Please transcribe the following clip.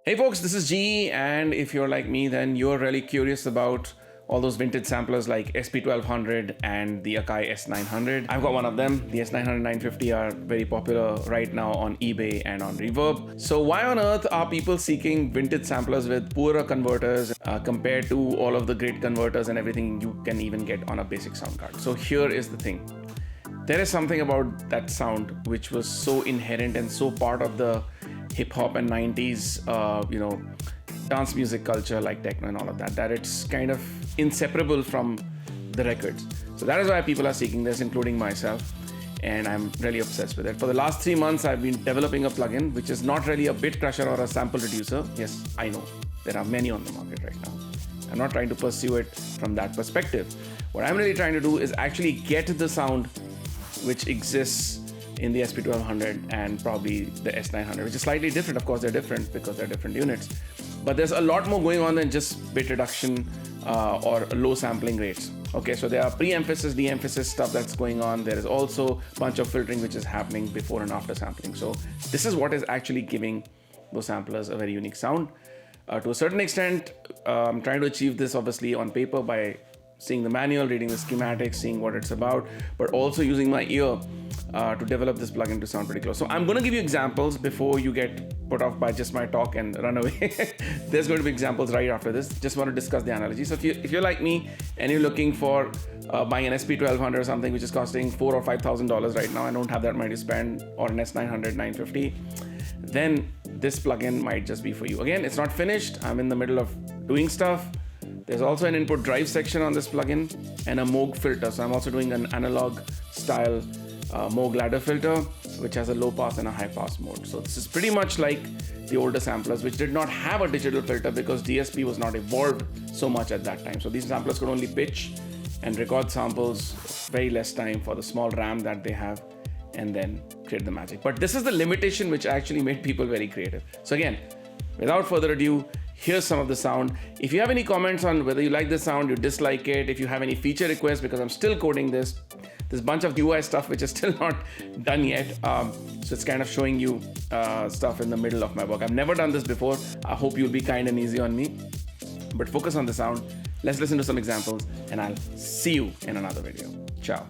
Hey folks, this is G, and if you're like me, then you're really curious about all those vintage samplers like SP1200 and the Akai S900. I've got one of them. The S900 950 are very popular right now on eBay and on Reverb. So why on earth are people seeking vintage samplers with poorer converters compared to all of the great converters and everything you can even get on a basic sound card? So here is the thing. There is something about that sound which was so inherent and so part of the hip hop and 90s, dance music culture like techno and all of that it's kind of inseparable from the records. So that is why people are seeking this, including myself. And I'm really obsessed with it. For the last 3 months, I've been developing a plugin, which is not really a bit crusher or a sample reducer. Yes, I know there are many on the market right now. I'm not trying to pursue it from that perspective. What I'm really trying to do is actually get the sound which exists in the SP1200 and probably the S900, which is slightly different. Of course, they're different because they're different units. But there's a lot more going on than just bit reduction or low sampling rates. Okay, so there are pre-emphasis, de-emphasis stuff that's going on. There is also a bunch of filtering which is happening before and after sampling. So this is what is actually giving those samplers a very unique sound. To a certain extent, I'm trying to achieve this obviously on paper by seeing the manual, reading the schematics, seeing what it's about, but also using my ear to develop this plugin to sound pretty close. So I'm going to give you examples before you get put off by just my talk and run away. There's going to be examples right after this. Just want to discuss the analogy. So if you're like me and you're looking for buying an SP1200 or something which is costing $4,000 or $5,000 right now, I don't have that money to spend, or an S900 950, then this plugin might just be for you. Again, it's not finished. I'm in the middle of doing stuff. There's also an input drive section on this plugin and a Moog filter. So I'm also doing an analog style Moog ladder filter, which has a low pass and a high pass mode. So this is pretty much like the older samplers, which did not have a digital filter because DSP was not evolved so much at that time. So these samplers could only pitch and record samples, very less time for the small RAM that they have, and then create the magic. But this is the limitation which actually made people very creative. So again, without further ado, here's some of the sound. If you have any comments on whether you like the sound, you dislike it, if you have any feature requests, because I'm still coding this, there's a bunch of UI stuff which is still not done yet. So it's kind of showing you stuff in the middle of my work. I've never done this before. I hope you'll be kind and easy on me, but focus on the sound. Let's listen to some examples and I'll see you in another video. Ciao.